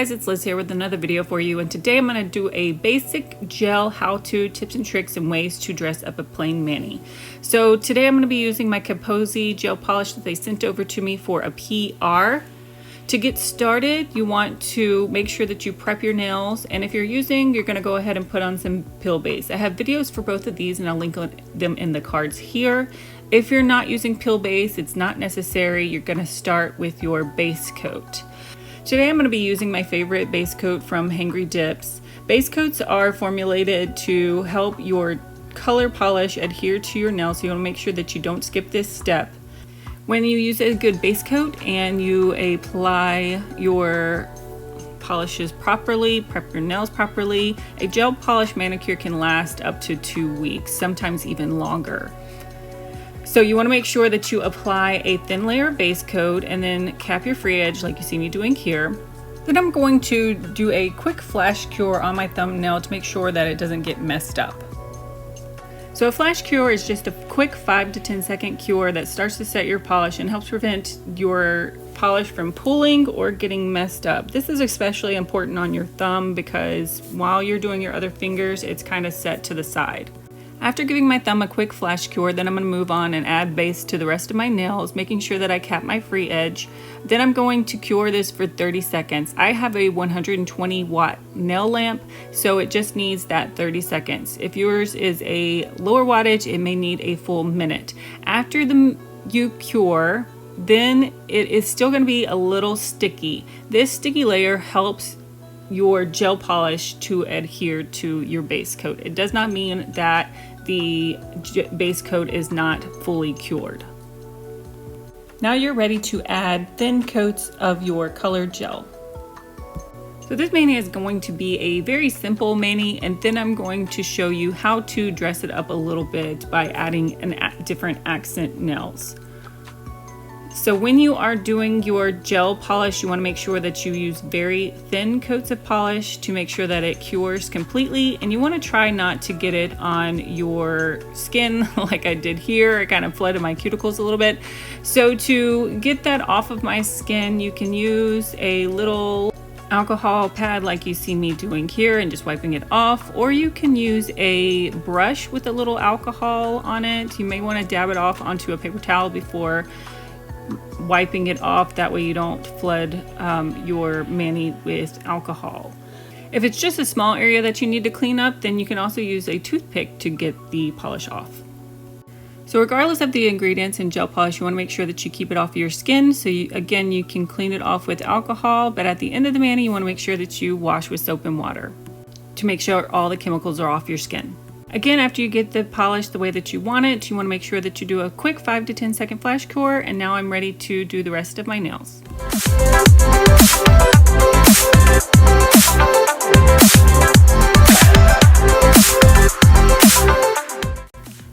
guys, it's Liz here with another video for you, and today I'm going to do a basic gel how-to tips and tricks and ways to dress up a plain mani. So today I'm going to be using my Kipozi gel polish that they sent over to me for a PR. To get started, you want to make sure that you prep your nails, and if you're going to go ahead and put on some peel base. I have videos for both of these and I'll link them in the cards here. If you're not using peel base, it's not necessary. You're going to start with your base coat. Today I'm going to be using my favorite base coat from Hangry Dips. Base coats are formulated to help your color polish adhere to your nails, so you want to make sure that you don't skip this step. When you use a good base coat and you apply your polishes properly, prep your nails properly, a gel polish manicure can last up to 2 weeks, sometimes even longer. So you want to make sure that you apply a thin layer of base coat and then cap your free edge like you see me doing here. Then I'm going to do a quick flash cure on my thumbnail to make sure that it doesn't get messed up. So a flash cure is just a quick 5 to 10 second cure that starts to set your polish and helps prevent your polish from pooling or getting messed up. This is especially important on your thumb because while you're doing your other fingers, it's kind of set to the side. After giving my thumb a quick flash cure, then I'm going to move on and add base to the rest of my nails, making sure that I cap my free edge. Then I'm going to cure this for 30 seconds. I have a 120 watt nail lamp, so it just needs that 30 seconds. If yours is a lower wattage, it may need a full minute. After you cure, then it is still going to be a little sticky. This sticky layer helps your gel polish to adhere to your base coat. It does not mean that the base coat is not fully cured. Now you're ready to add thin coats of your colored gel. So this mani is going to be a very simple mani, and then I'm going to show you how to dress it up a little bit by adding different accent nails. So when you are doing your gel polish, you want to make sure that you use very thin coats of polish to make sure that it cures completely, and you want to try not to get it on your skin like I did here. It kind of flooded my cuticles a little bit. So to get that off of my skin, you can use a little alcohol pad like you see me doing here and just wiping it off, or you can use a brush with a little alcohol on it. You may want to dab it off onto a paper towel before wiping it off, that way you don't flood your mani with alcohol. If it's just a small area that you need to clean up, then you can also use a toothpick to get the polish off. So regardless of the ingredients in gel polish, you want to make sure that you keep it off your skin. So you can clean it off with alcohol, but at the end of the mani you want to make sure that you wash with soap and water to make sure all the chemicals are off your skin. Again, after you get the polish the way that you want it, you want to make sure that you do a quick 5 to 10 second flash cure, and now I'm ready to do the rest of my nails.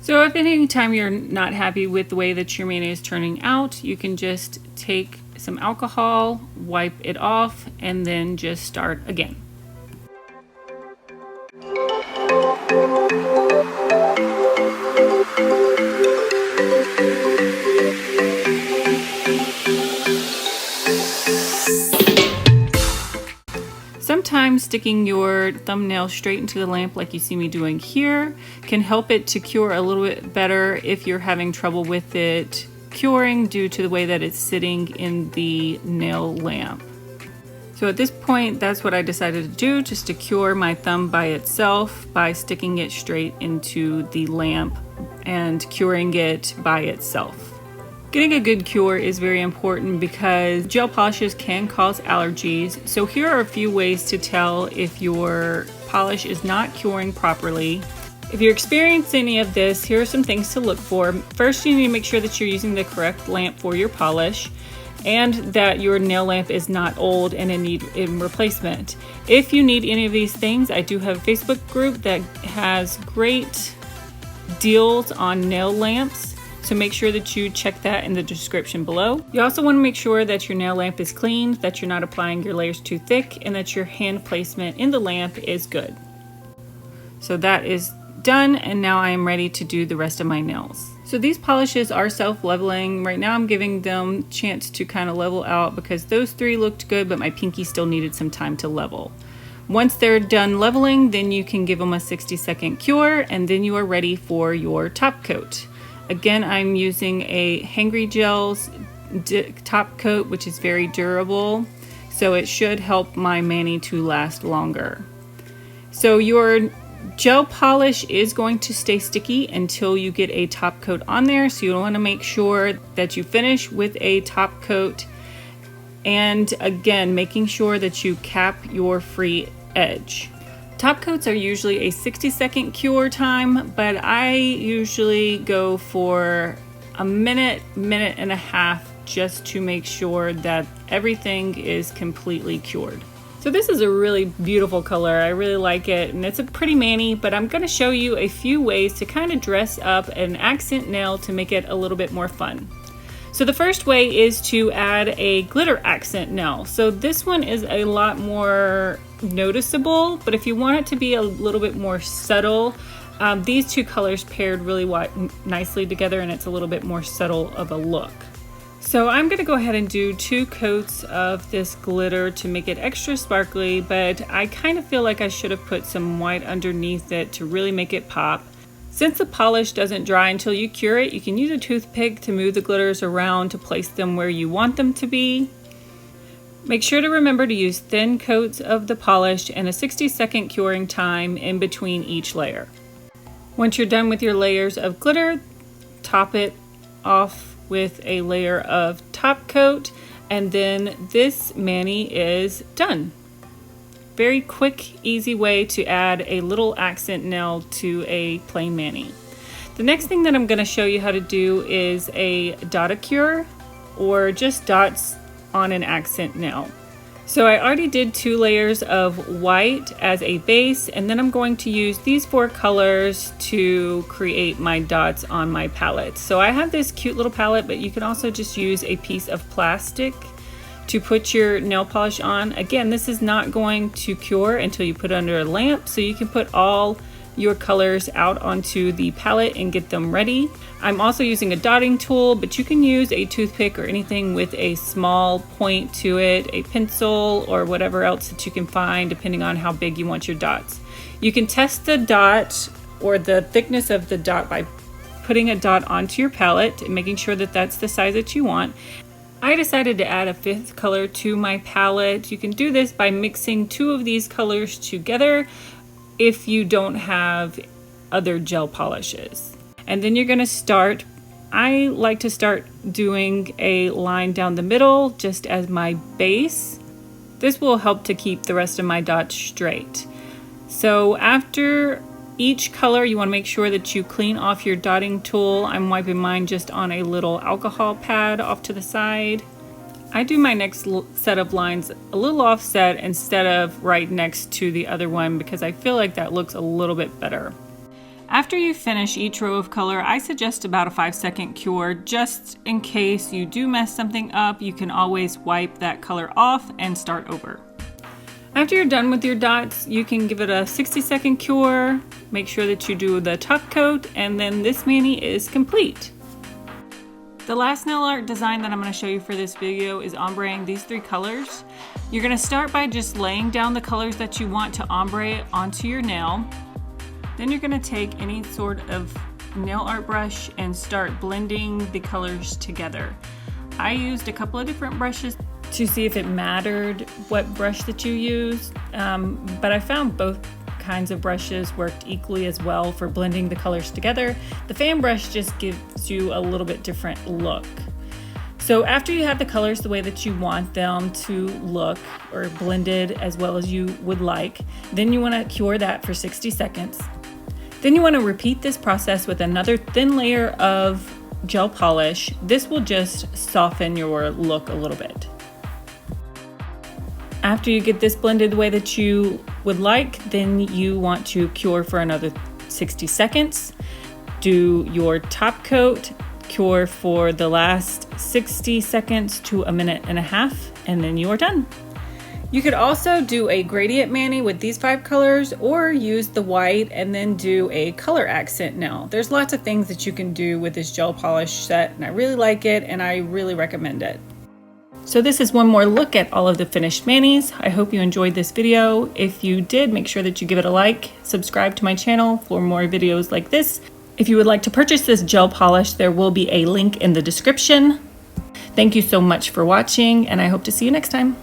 So if at any time you're not happy with the way that your mani is turning out, you can just take some alcohol, wipe it off, and then just start again. Sometimes sticking your thumbnail straight into the lamp like you see me doing here can help it to cure a little bit better if you're having trouble with it curing due to the way that it's sitting in the nail lamp. So at this point, that's what I decided to do, just to cure my thumb by itself by sticking it straight into the lamp and curing it by itself. Getting a good cure is very important because gel polishes can cause allergies. So here are a few ways to tell if your polish is not curing properly. If you're experiencing any of this, here are some things to look for. First, you need to make sure that you're using the correct lamp for your polish, and that your nail lamp is not old and in need of replacement. If you need any of these things, I do have a Facebook group that has great deals on nail lamps, so make sure that you check that in the description below. You also want to make sure that your nail lamp is clean, that you're not applying your layers too thick, and that your hand placement in the lamp is good. So that is done, and now I am ready to do the rest of my nails. So these polishes are self-leveling. Right now I'm giving them a chance to kind of level out because those three looked good, but my pinky still needed some time to level. Once they're done leveling, then you can give them a 60-second cure, and then you are ready for your top coat. Again, I'm using a Hangry Gel's top coat, which is very durable, so it should help my mani to last longer. So your gel polish is going to stay sticky until you get a top coat on there, so you want to make sure that you finish with a top coat, and again making sure that you cap your free edge. Top coats are usually a 60-second cure time, but I usually go for a minute and a half just to make sure that everything is completely cured. So this is a really beautiful color. I really like it, and it's a pretty mani, but I'm going to show you a few ways to kind of dress up an accent nail to make it a little bit more fun. So the first way is to add a glitter accent nail. So this one is a lot more noticeable, but if you want it to be a little bit more subtle, these two colors paired really nicely together, and it's a little bit more subtle of a look. So I'm going to go ahead and do 2 coats of this glitter to make it extra sparkly, but I kind of feel like I should have put some white underneath it to really make it pop. Since the polish doesn't dry until you cure it, you can use a toothpick to move the glitters around to place them where you want them to be. Make sure to remember to use thin coats of the polish and a 60-second curing time in between each layer. Once you're done with your layers of glitter, top it off with a layer of top coat, and then this mani is done. Very quick, easy way to add a little accent nail to a plain mani. The next thing that I'm going to show you how to do is a Dotticure, or just dots on an accent nail. So I already did 2 layers of white as a base, and then I'm going to use these 4 colors to create my dots on my palette. So I have this cute little palette, but you can also just use a piece of plastic to put your nail polish on. Again, this is not going to cure until you put it under a lamp, so you can put all your colors out onto the palette and get them ready. I'm also using a dotting tool, but you can use a toothpick or anything with a small point to it, a pencil or whatever else that you can find depending on how big you want your dots. You can test the dot or the thickness of the dot by putting a dot onto your palette and making sure that that's the size that you want. I decided to add a 5th color to my palette. You can do this by mixing 2 of these colors together if you don't have other gel polishes. And then you're going to start, I like to start doing a line down the middle just as my base. This will help to keep the rest of my dots straight. So after each color, you want to make sure that you clean off your dotting tool. I'm wiping mine just on a little alcohol pad off to the side. I do my next set of lines a little offset instead of right next to the other one because I feel like that looks a little bit better. After you finish each row of color, I suggest about a 5-second cure. Just in case you do mess something up, you can always wipe that color off and start over. After you're done with your dots, you can give it a 60-second cure. Make sure that you do the top coat, and then this mani is complete. The last nail art design that I'm going to show you for this video is ombreing these 3 colors. You're going to start by just laying down the colors that you want to ombre onto your nail. Then you're going to take any sort of nail art brush and start blending the colors together. I used a couple of different brushes to see if it mattered what brush that you use, but I found both kinds of brushes worked equally as well for blending the colors together. The fan brush just gives you a little bit different look. So after you have the colors the way that you want them to look or blended as well as you would like, then you want to cure that for 60 seconds. Then you want to repeat this process with another thin layer of gel polish. This will just soften your look a little bit. After you get this blended the way that you would like, then you want to cure for another 60 seconds. Do your top coat, cure for the last 60 seconds to a minute and a half, and then you are done. You could also do a gradient mani with these 5 colors, or use the white and then do a color accent nail. There's lots of things that you can do with this gel polish set, and I really like it and I really recommend it. So this is one more look at all of the finished manis. I hope you enjoyed this video. If you did, make sure that you give it a like, subscribe to my channel for more videos like this. If you would like to purchase this gel polish, there will be a link in the description. Thank you so much for watching, and I hope to see you next time.